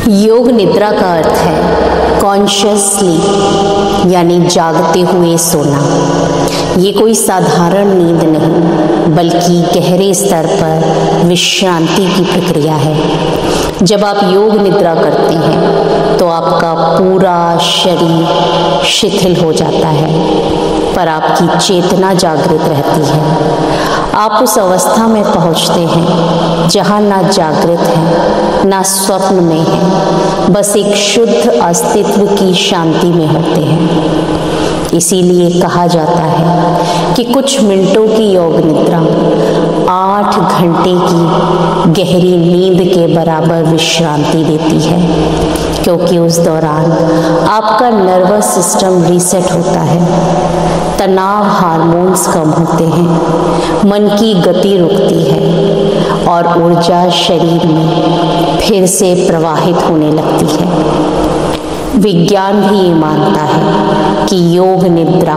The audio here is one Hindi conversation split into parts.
योग निद्रा का अर्थ है कॉन्शियस स्लीप, यानी जागते हुए सोना। ये कोई साधारण नींद नहीं, बल्कि गहरे स्तर पर विश्रांति की प्रक्रिया है। जब आप योग निद्रा करते हैं तो आपका पूरा शरीर शिथिल हो जाता है, पर आपकी चेतना जागृत रहती है। आप उस अवस्था में पहुंचते हैं जहां ना जागृत है ना स्वप्न में है, बस एक शुद्ध अस्तित्व की शांति में होते हैं। इसीलिए कहा जाता है कि कुछ मिनटों की योग निद्रा 8 घंटे की गहरी नींद के बराबर विश्रांति देती है, क्योंकि उस दौरान आपका नर्वस सिस्टम रीसेट होता है, तनाव हार्मोन्स कम होते हैं, मन की गति रुकती है और ऊर्जा शरीर में फिर से प्रवाहित होने लगती है। विज्ञान भी ये मानता है कि योग निद्रा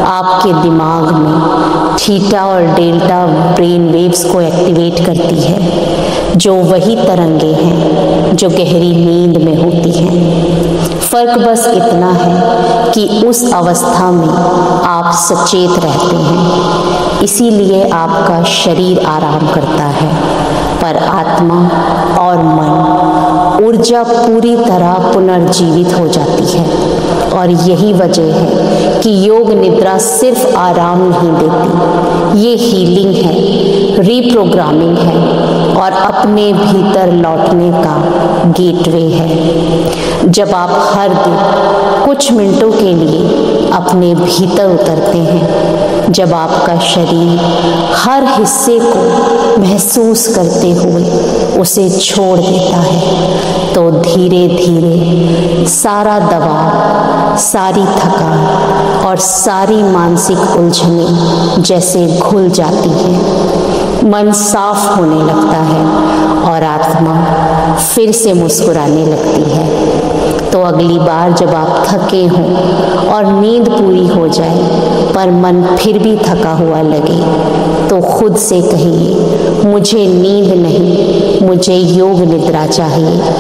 आपके दिमाग में थीटा और डेल्टा ब्रेन वेव्स को एक्टिवेट करती है, जो वही तरंगे हैं जो गहरी नींद में होती हैं। फर्क बस इतना है कि उस अवस्था में आप सचेत रहते हैं, इसीलिए आपका शरीर आराम करता है, पर आत्मा और मन ऊर्जा पूरी तरह पुनर्जीवित हो जाती है। और यही वजह है कि योग निद्रा सिर्फ आराम नहीं देती, ये हीलिंग है, रीप्रोग्रामिंग है और अपने भीतर लौटने का गेटवे है। जब आप हर दिन कुछ मिनटों के लिए अपने भीतर उतरते हैं, जब आपका शरीर हर हिस्से को महसूस करते हुए उसे छोड़ देता है, तो धीरे धीरे सारा दबाव, सारी थकान और सारी मानसिक उलझनें जैसे घुल जाती हैं। मन साफ होने लगता है और आत्मा फिर से मुस्कुराने लगती है। तो अगली बार जब आप थके हों और नींद पूरी हो जाए पर मन फिर भी थका हुआ लगे, तो खुद से कहिए, मुझे नींद नहीं, मुझे योग निद्रा चाहिए।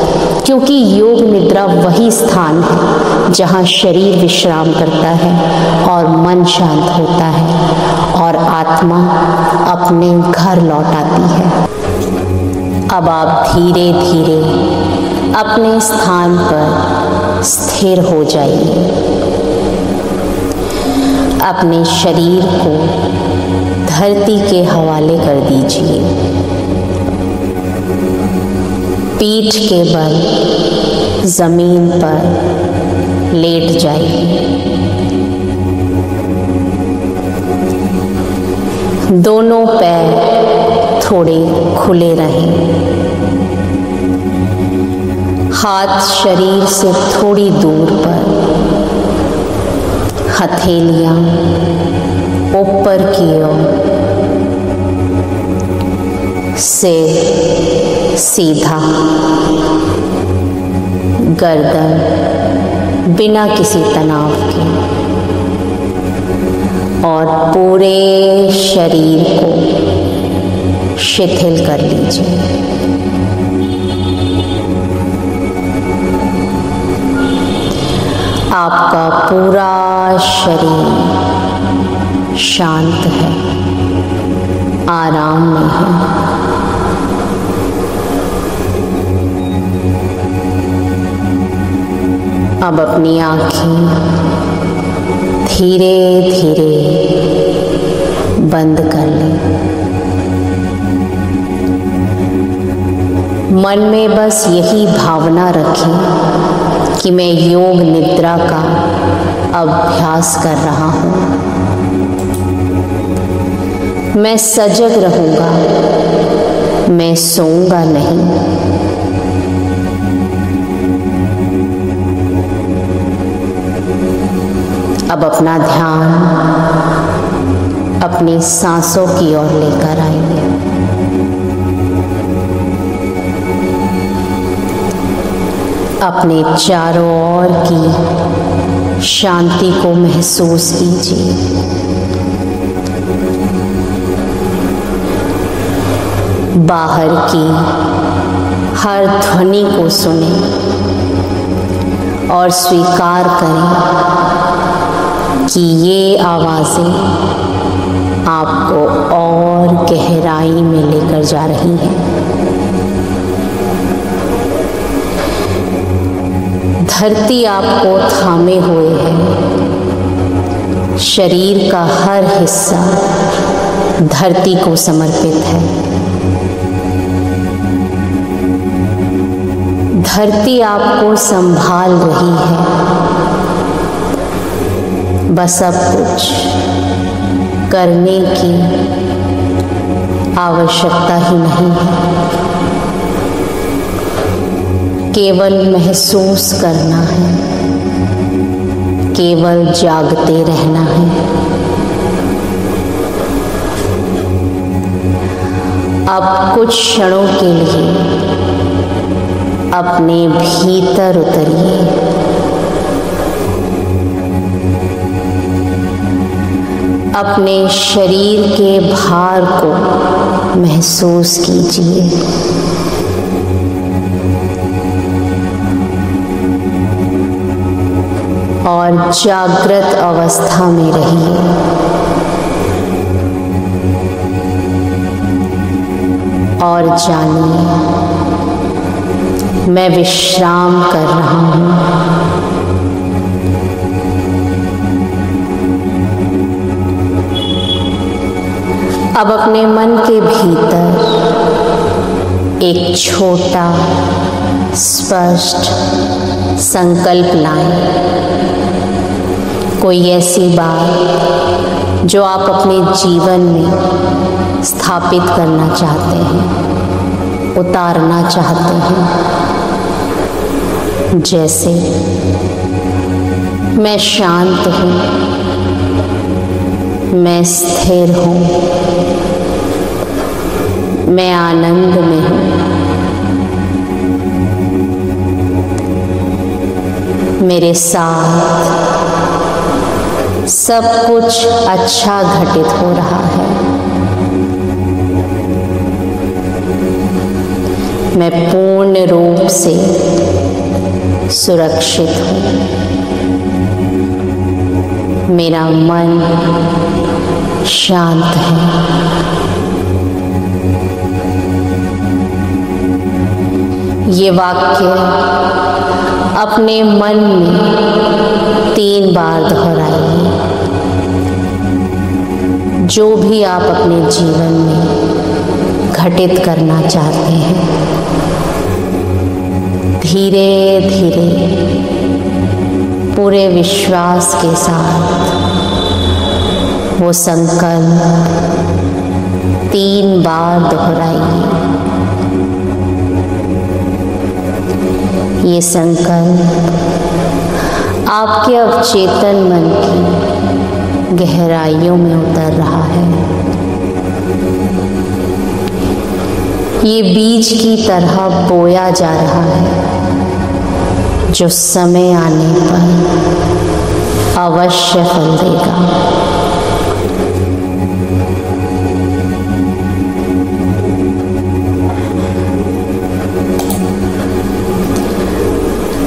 क्योंकि योग निद्रा वही स्थान है जहाँ शरीर विश्राम करता है और मन शांत होता है और आत्मा अपने घर लौट आती है। अब आप धीरे धीरे अपने स्थान पर स्थिर हो जाइए। अपने शरीर को धरती के हवाले कर दीजिए। पीठ के बल जमीन पर लेट जाइए। दोनों पैर थोड़े खुले रहें। हाथ शरीर से थोड़ी दूर पर, हथेलियां ऊपर की ओर, सिर सीधा, गर्दन बिना किसी तनाव के और पूरे शरीर को शिथिल कर लीजिए। आपका पूरा शरीर शांत है, आराम में है। अब अपनी आँखें धीरे धीरे बंद कर लें। मन में बस यही भावना रखें कि मैं योग निद्रा का अभ्यास कर रहा हूँ। मैं सजग रहूँगा, मैं सोऊंगा नहीं। अब अपना ध्यान अपनी सांसों की ओर लेकर आइए। अपने चारों ओर की शांति को महसूस कीजिए। बाहर की हर ध्वनि को सुने और स्वीकार करें कि ये आवाज़ें आपको और गहराई में लेकर जा रही हैं। धरती आपको थामे हुए है। शरीर का हर हिस्सा धरती को समर्पित है। धरती आपको संभाल रही है। बस अब कुछ करने की आवश्यकता ही नहीं है, केवल महसूस करना है, केवल जागते रहना है। अब कुछ क्षणों के लिए अपने भीतर उतरिए। अपने शरीर के भार को महसूस कीजिए। और जागृत अवस्था में रहिए। और जानिए, मैं विश्राम कर रहा हूँ। अब अपने मन के भीतर एक छोटा स्पष्ट संकल्प लाएं। कोई ऐसी बात जो आप अपने जीवन में स्थापित करना चाहते हैं, उतारना चाहते हैं। जैसे मैं शांत हूँ, मैं स्थिर हूँ, मैं आनंद में हूँ, मेरे साथ सब कुछ अच्छा घटित हो रहा है। मैं पूर्ण रूप से सुरक्षित हूँ। मेरा मन शांत है। ये वाक्य अपने मन में 3 बार दोहराइए। जो भी आप अपने जीवन में घटित करना चाहते हैं, धीरे धीरे पूरे विश्वास के साथ वो संकल्प 3 बार दोहराइए। ये संकल्प आपके अवचेतन मन की गहराइयों में उतर रहा है। ये बीज की तरह बोया जा रहा है, जो समय आने पर अवश्य फल देगा।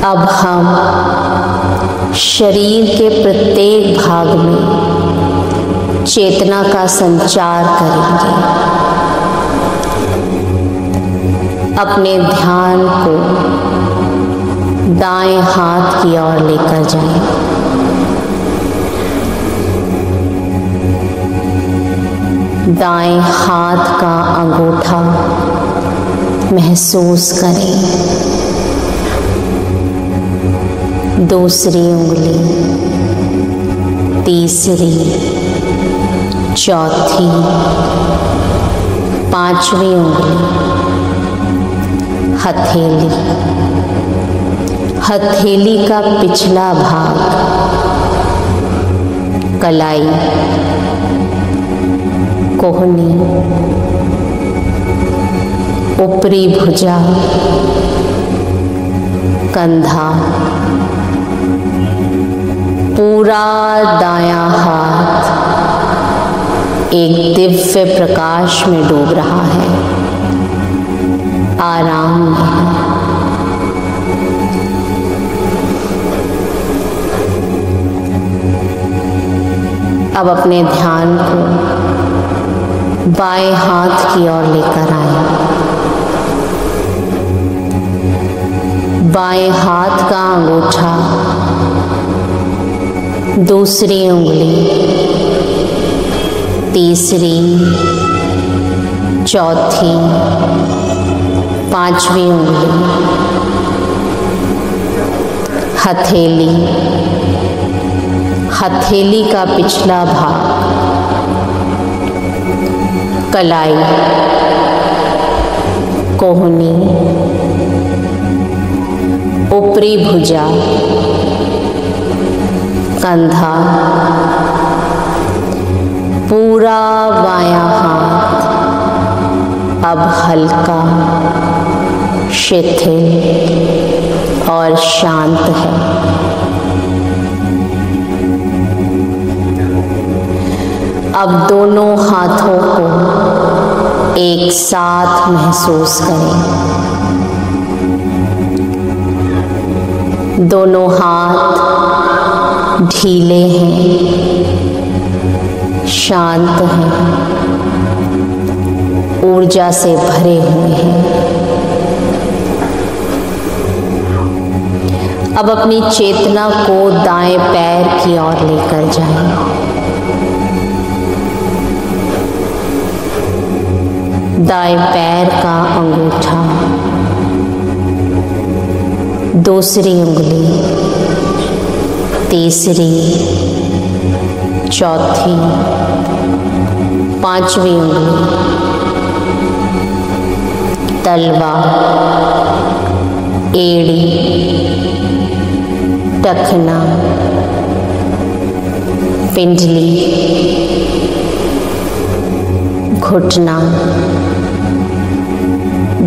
अब हम शरीर के प्रत्येक भाग में चेतना का संचार करेंगे। अपने ध्यान को दाएं हाथ की ओर लेकर जाएं। दाएं हाथ का अंगूठा महसूस करें। दूसरी उंगली, तीसरी, चौथी, 5वीं उंगली, हथेली, हथेली का पिछला भाग, कलाई, कोहनी, ऊपरी भुजा, कंधा, पूरा दायां हाथ एक दिव्य प्रकाश में डूब रहा है, आराम में। अब अपने ध्यान को बाएं हाथ की ओर लेकर आए। बाएं हाथ का अंगूठा, दूसरी उंगली, तीसरी, चौथी, पांचवी उंगली, हथेली, हथेली का पिछला भाग, कलाई, कोहनी, ऊपरी भुजा, कंधा, पूरा बायां हाथ अब हल्का, शिथिल और शांत है। अब दोनों हाथों को एक साथ महसूस करें। दोनों हाथ ढीले हैं, शांत हैं, ऊर्जा से भरे हुए हैं। अब अपनी चेतना को दाएं पैर की ओर लेकर जाएं। दाएं पैर का अंगूठा, दूसरी उंगली, तीसरी, चौथी, पांचवी उंगली, तलवा, एड़ी, टखना, पिंडली, घुटना,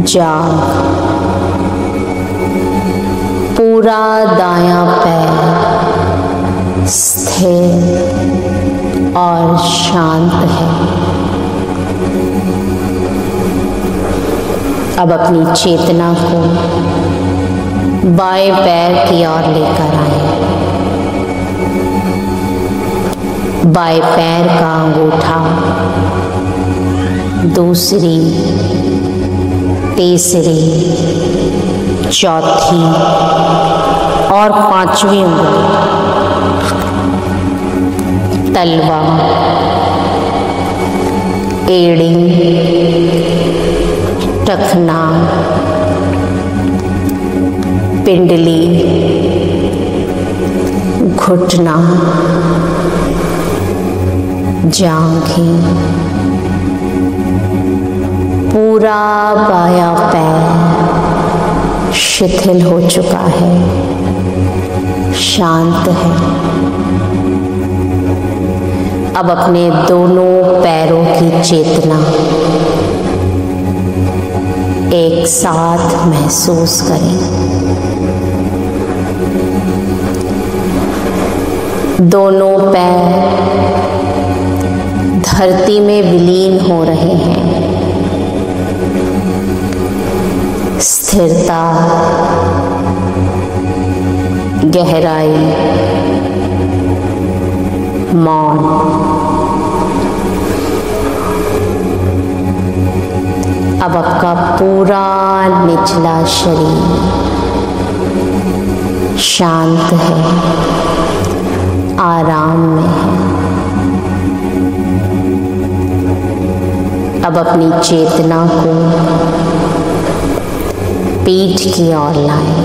जांघ, पूरा दायां पैर स्थिर और शांत है। अब अपनी चेतना को बाएं पैर की ओर लेकर आए। बाएं पैर का अंगूठा, दूसरी, तीसरी, चौथी और पांचवी उंगली, तलवा, एड़ी, टखना, पिंडली, घुटना, जांघें, पूरा बायां पैर शिथिल हो चुका है, शांत है। अब अपने दोनों पैरों की चेतना एक साथ महसूस करें। दोनों पैर धरती में विलीन हो रहे हैं। स्थिरता, गहराई, मौन। अब आपका पूरा निचला शरीर शांत है, आराम में है। अब अपनी चेतना को पीठ की ओर लाएं।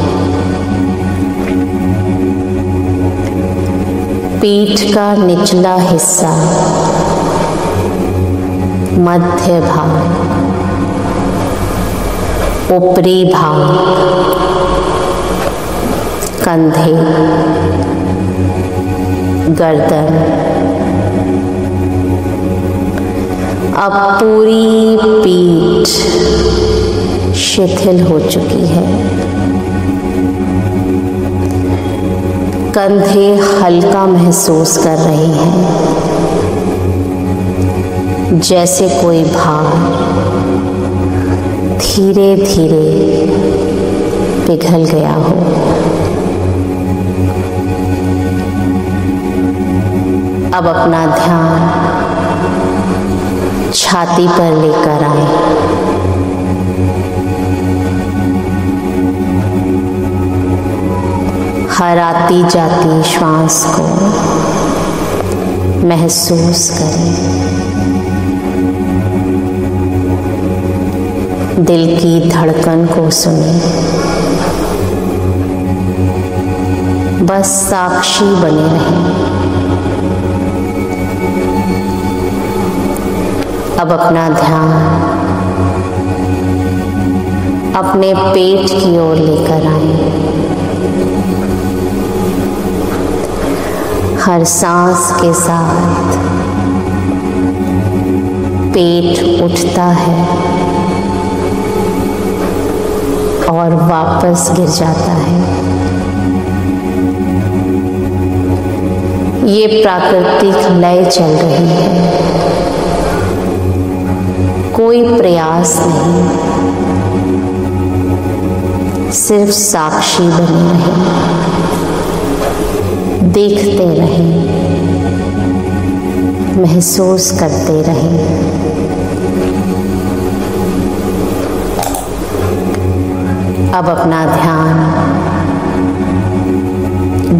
पीठ का निचला हिस्सा, मध्य भाग, ऊपरी भाग, कंधे, गर्दन। अब पूरी पीठ शिथिल हो चुकी है। कंधे हल्का महसूस कर रहे हैं, जैसे कोई भार धीरे धीरे पिघल गया हो। अब अपना ध्यान छाती पर लेकर आए। हर आती जाती श्वास को महसूस करें। दिल की धड़कन को सुनें। बस साक्षी बने रहें। अब अपना ध्यान अपने पेट की ओर लेकर आए। हर सांस के साथ पेट उठता है और वापस गिर जाता है। ये प्राकृतिक लय चल रही है। कोई प्रयास नहीं, सिर्फ साक्षी बने रहें, देखते रहें, महसूस करते रहें। अब अपना ध्यान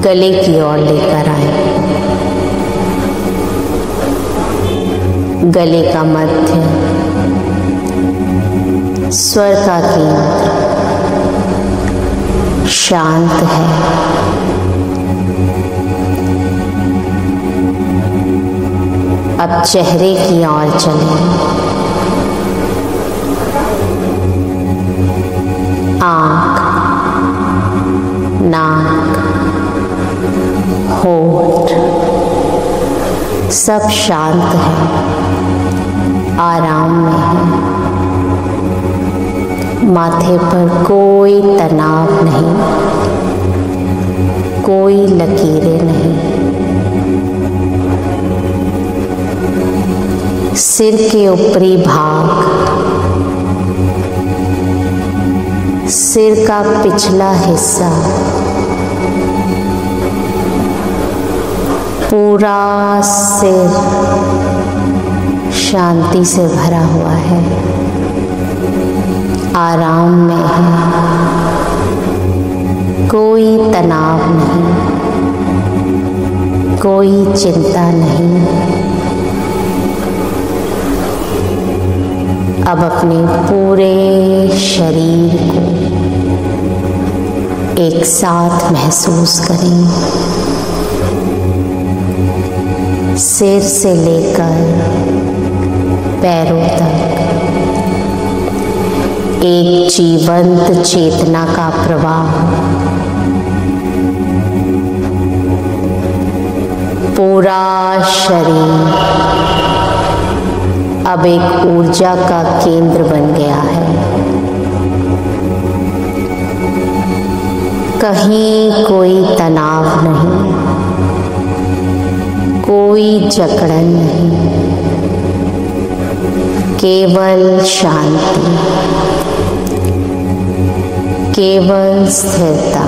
गले की ओर लेकर आए। गले का मध्य स्वर का केंद्र शांत है। अब चेहरे की ओर चलें। आँख, नाक, होठ सब शांत है, आराम में है। माथे पर कोई तनाव नहीं, कोई लकीरें नहीं। सिर के ऊपरी भाग, सिर का पिछला हिस्सा पूरा सिर शांति से भरा हुआ है, आराम में है। कोई तनाव नहीं, कोई चिंता नहीं। अब अपने पूरे शरीर को एक साथ महसूस करें। सिर से लेकर पैरों तक एक जीवंत चेतना का प्रवाह। पूरा शरीर अब एक ऊर्जा का केंद्र बन गया है। कहीं कोई तनाव नहीं, कोई जकड़न नहीं, केवल शांति, केवल स्थिरता,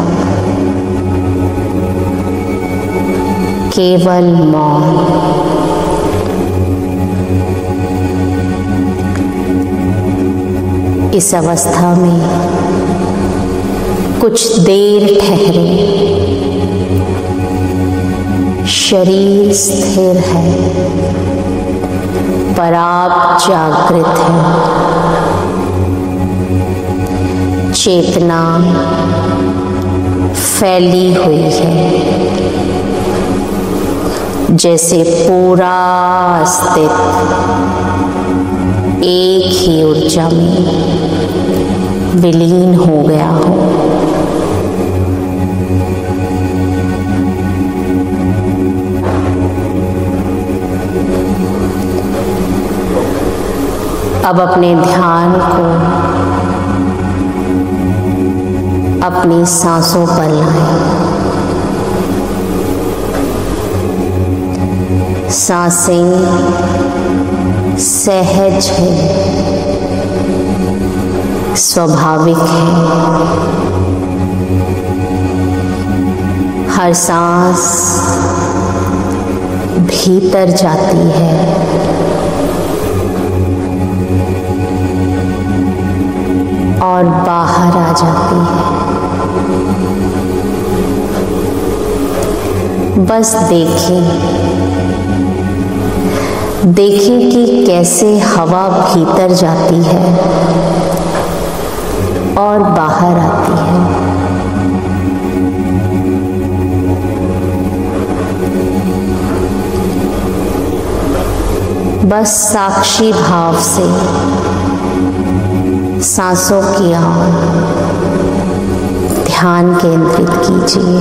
केवल मौन। इस अवस्था में कुछ देर ठहरे। शरीर स्थिर है पर आप जागृत हैं। चेतना फैली हुई है, जैसे पूरा अस्तित्व एक ही ऊर्जा में विलीन हो गया हो। अब अपने ध्यान को अपनी सांसों पर लाएं। सांसें सहज है, स्वाभाविक है। हर सांस भीतर जाती है। और बाहर आ जाती है। बस देखें कि कैसे हवा भीतर जाती है और बाहर आती है। बस साक्षी भाव से सांसों की ओर ध्यान केंद्रित कीजिए।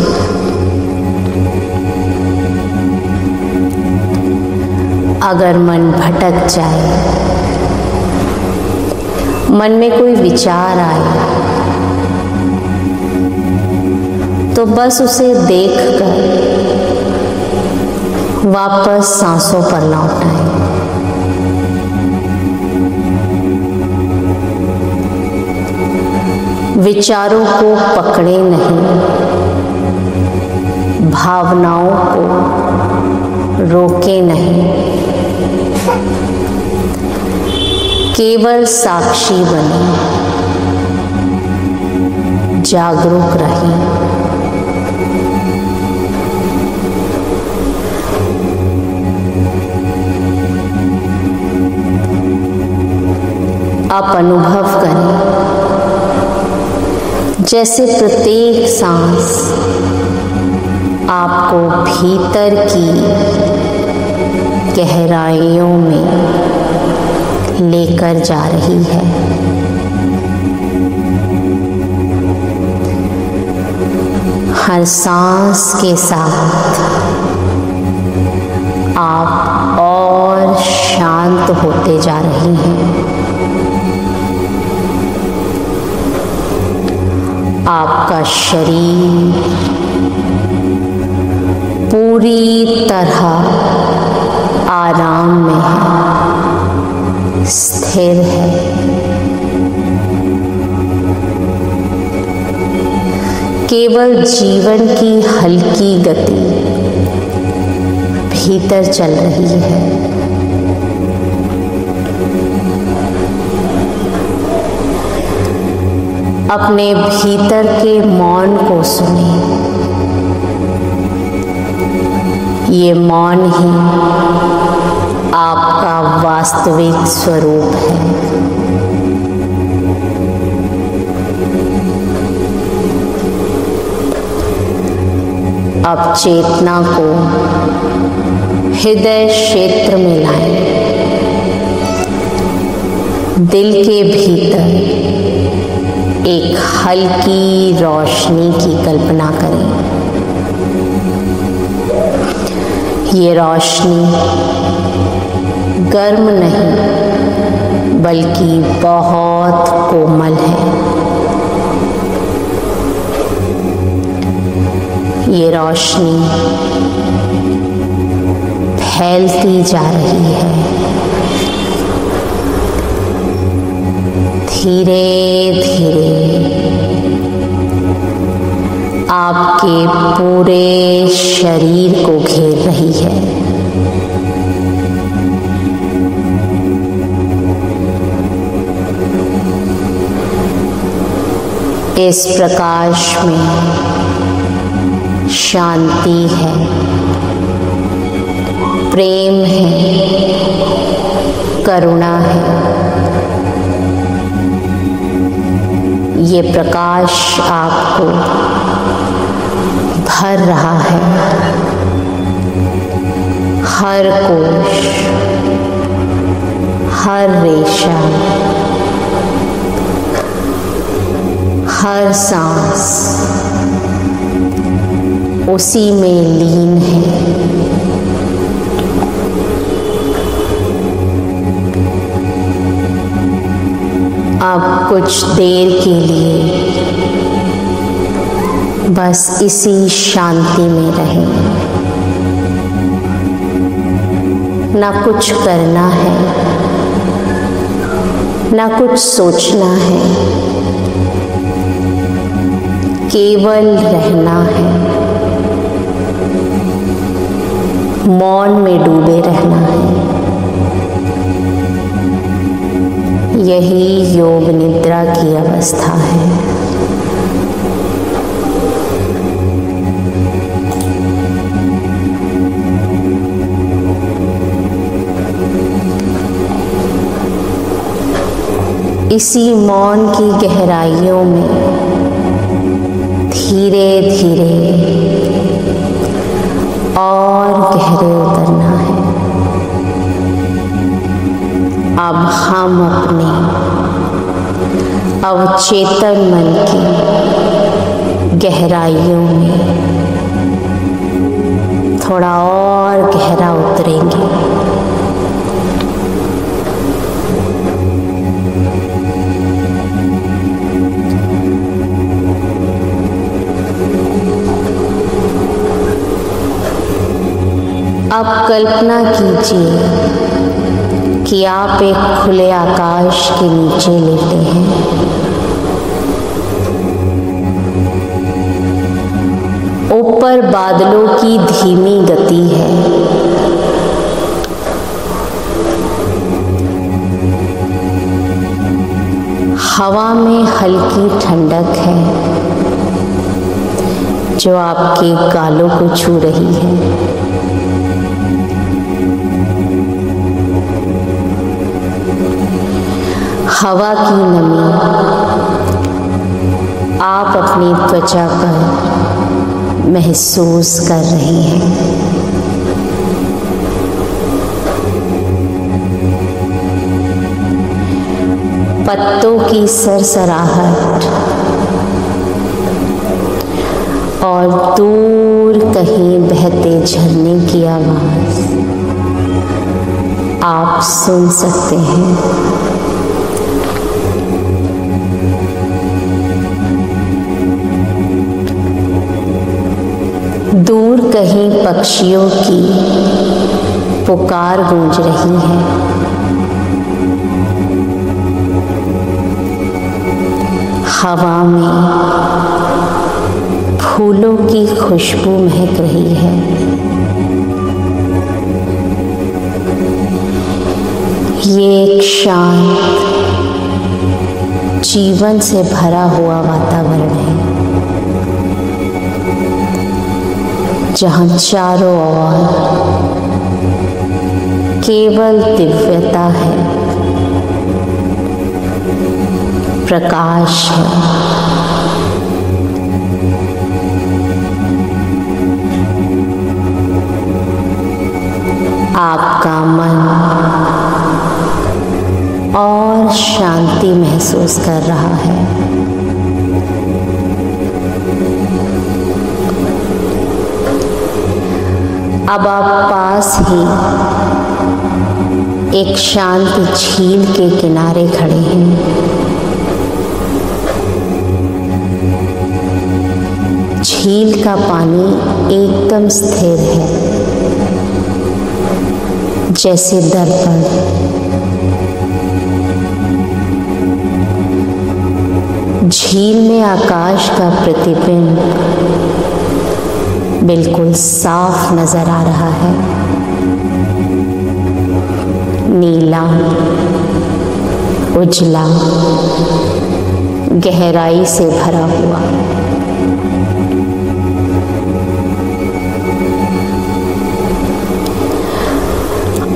अगर मन भटक जाए, मन में कोई विचार आए, तो बस उसे देखकर वापस सांसों पर लौट आए। विचारों को पकड़े नहीं, भावनाओं को रोके नहीं, केवल साक्षी बने, जागरूक रहें। आप अनुभव करें जैसे प्रत्येक सांस आपको भीतर की गहराइयों में लेकर जा रही है। हर सांस के साथ आप और शांत होते जा रहे हैं। आपका शरीर पूरी तरह आराम में है, स्थिर है। केवल जीवन की हल्की गति भीतर चल रही है। अपने भीतर के मौन को सुने। ये मौन ही आपका वास्तविक स्वरूप है। अब चेतना को हृदय क्षेत्र में लाएं। दिल के भीतर एक हल्की रोशनी की कल्पना करें। ये रोशनी गर्म नहीं बल्कि बहुत कोमल है। ये रोशनी फैलती जा रही है। धीरे धीरे आपके पूरे शरीर को घेर रही है। इस प्रकाश में शांति है, प्रेम है, करुणा है। ये प्रकाश आपको भर रहा है। हर कोश, हर रेशा, हर सांस उसी में लीन है। अब कुछ देर के लिए बस इसी शांति में रहें। ना कुछ करना है, ना कुछ सोचना है, केवल रहना है। मौन में डूबे रहना है। यही योग निद्रा की अवस्था है। इसी मौन की गहराइयों में धीरे धीरे और गहरे उतरना है। अब हम अपने अवचेतन मन की गहराइयों में थोड़ा और गहरा उतरेंगे। अब कल्पना कीजिए कि आप एक खुले आकाश के नीचे लेटे हैं। ऊपर बादलों की धीमी गति है। हवा में हल्की ठंडक है जो आपके गालों को छू रही है। हवा की नमी आप अपनी त्वचा पर महसूस कर रहे हैं। पत्तों की सरसराहट और दूर कहीं बहते झरने की आवाज आप सुन सकते हैं। दूर कहीं पक्षियों की पुकार गूंज रही है। हवा में फूलों की खुशबू महक रही है। ये एक शांत जीवन से भरा हुआ वातावरण है जहाँ चारों ओर केवल दिव्यता है, प्रकाश है। आपका मन और शांति महसूस कर रहा है। अब आप पास ही एक शांत झील के किनारे खड़े हैं। झील का पानी एकदम स्थिर है, जैसे दर्पण। झील में आकाश का प्रतिबिंब बिल्कुल साफ नजर आ रहा है, नीला, उजला, गहराई से भरा हुआ।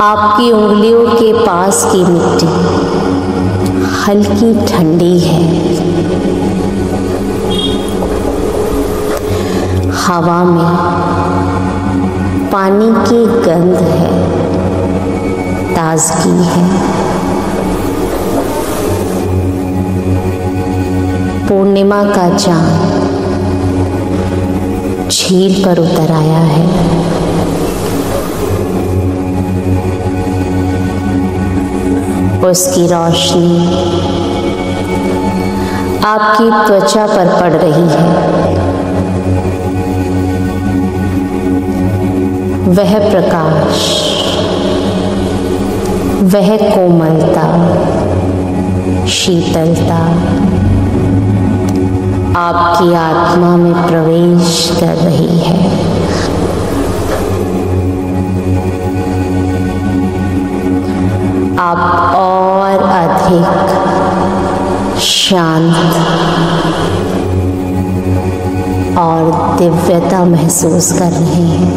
आपकी उंगलियों के पास की मिट्टी हल्की ठंडी है। हवा में पानी की गंध है, ताजगी है। पूर्णिमा का चांद झील पर उतर आया है। उसकी रोशनी आपकी त्वचा पर पड़ रही है। वह प्रकाश, वह कोमलता, शीतलता आपकी आत्मा में प्रवेश कर रही है। आप और अधिक शांत और दिव्यता महसूस कर रहे हैं।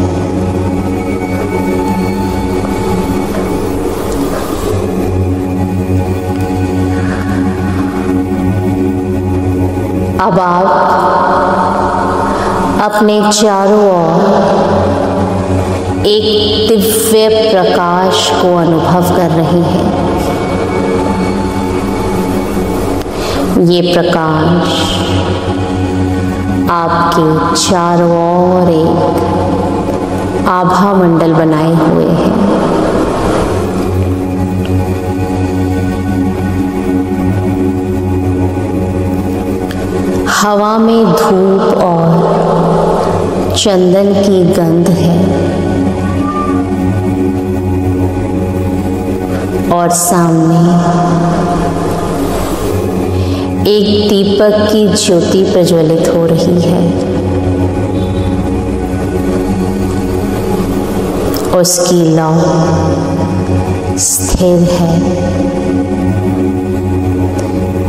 अब आप अपने चारों ओर एक दिव्य प्रकाश को अनुभव कर रहे हैं। ये प्रकाश आपके चारों ओर एक आभा मंडल बनाए हुए हैं। हवा में धूप और चंदन की गंध है और सामने एक दीपक की ज्योति प्रज्वलित हो रही है। उसकी लौ स्थिर है,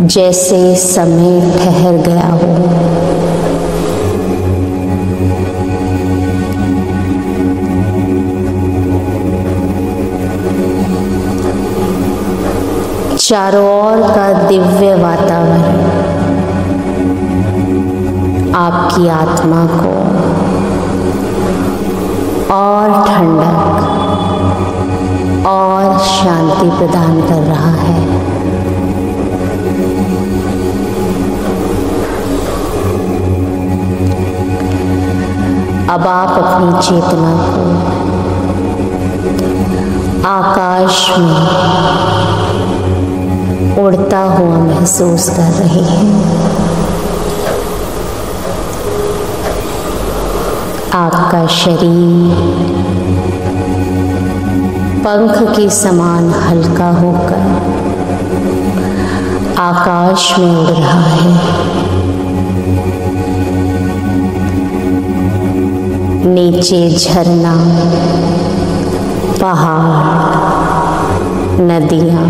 जैसे समय ठहर गया हो। चारों ओर का दिव्य वातावरण आपकी आत्मा को और ठंडक और शांति प्रदान कर रहा है। अब आप अपनी चेतना को आकाश में उड़ता हुआ महसूस कर रहे हैं। आपका शरीर पंख के समान हल्का होकर आकाश में उड़ रहा है। नीचे झरना, पहाड़, नदियाँ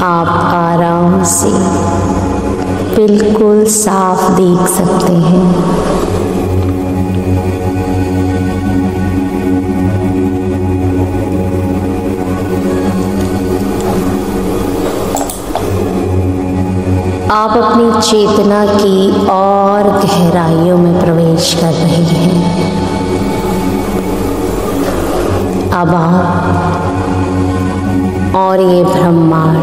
आप आराम से बिल्कुल साफ देख सकते हैं। आप अपनी चेतना की और गहराइयों में प्रवेश कर रहे हैं। अब आप और ये ब्रह्मांड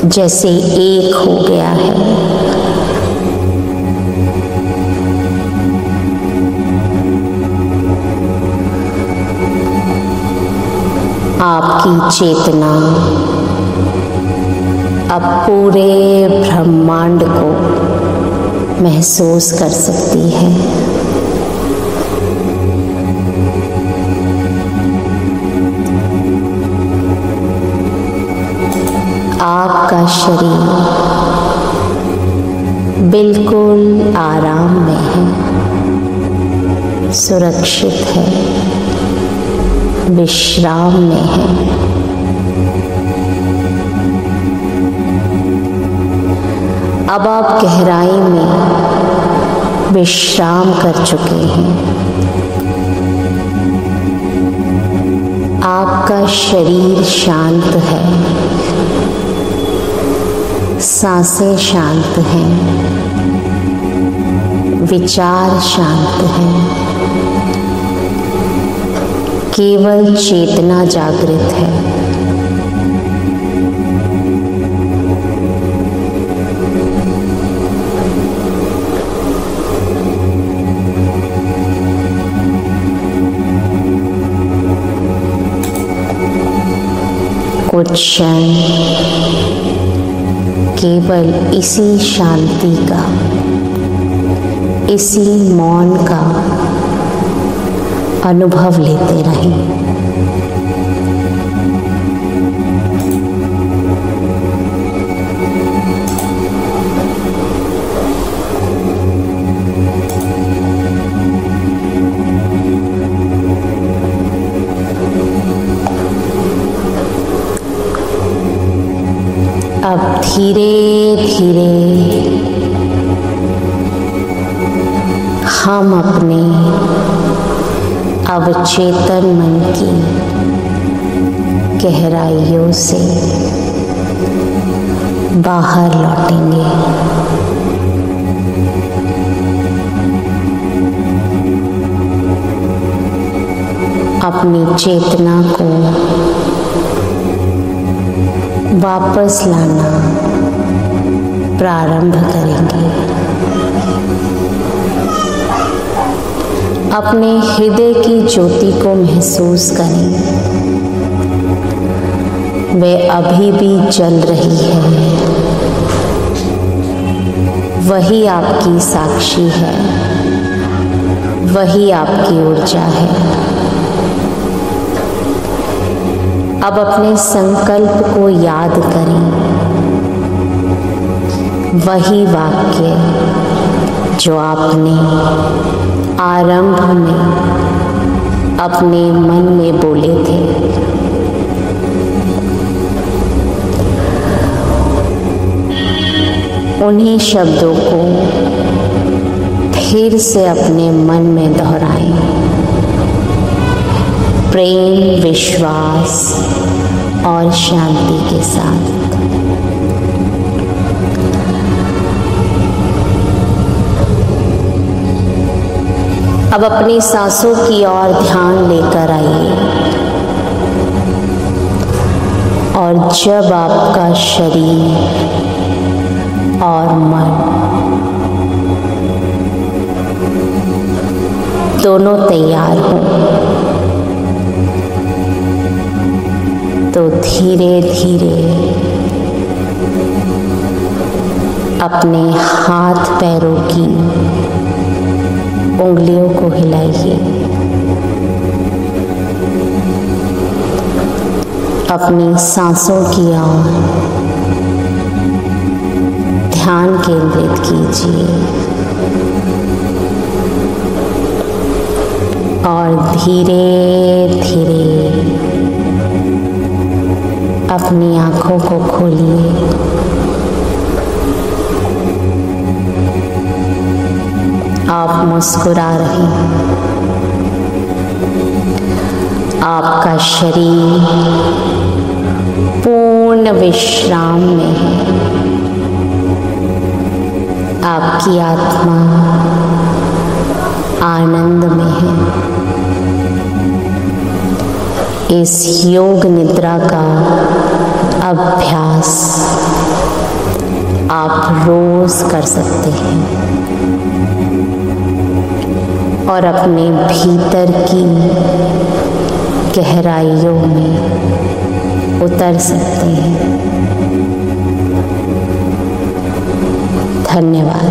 जैसे एक हो गया है। आपकी चेतना अब पूरे ब्रह्मांड को महसूस कर सकती है। आपका शरीर बिल्कुल आराम में है, सुरक्षित है, विश्राम में है। अब आप गहराई में विश्राम कर चुके हैं। आपका शरीर शांत है, सांसें शांत हैं, विचार शांत हैं, केवल चेतना जागृत है। कुछ क्षण केवल इसी शांति का, इसी मौन का अनुभव लेते रहें। धीरे धीरे हम अपने अवचेतन मन की गहराइयों से बाहर लौटेंगे। अपनी चेतना को वापस लाना प्रारंभ करेंगे। अपने हृदय की ज्योति को महसूस करें, वह अभी भी जल रही है। वही आपकी साक्षी है, वही आपकी ऊर्जा है। अब अपने संकल्प को याद करें, वही वाक्य जो आपने आरंभ में अपने मन में बोले थे। उन्हीं शब्दों को फिर से अपने मन में दोहराएं। प्रेम, विश्वास और शांति के साथ। अब अपनी सांसों की ओर ध्यान लेकर आइए और जब आपका शरीर और मन दोनों तैयार हों तो धीरे धीरे अपने हाथ पैरों की उंगलियों को हिलाइए। अपनी सांसों की ओर ध्यान केंद्रित कीजिए और धीरे धीरे अपनी आंखों को खोलिए। आप मुस्कुरा रहे हैं। आपका शरीर पूर्ण विश्राम में है। आपकी आत्मा आनंद में है। इस योग निद्रा का अभ्यास आप रोज कर सकते हैं और अपने भीतर की गहराइयों में उतर सकते हैं। धन्यवाद।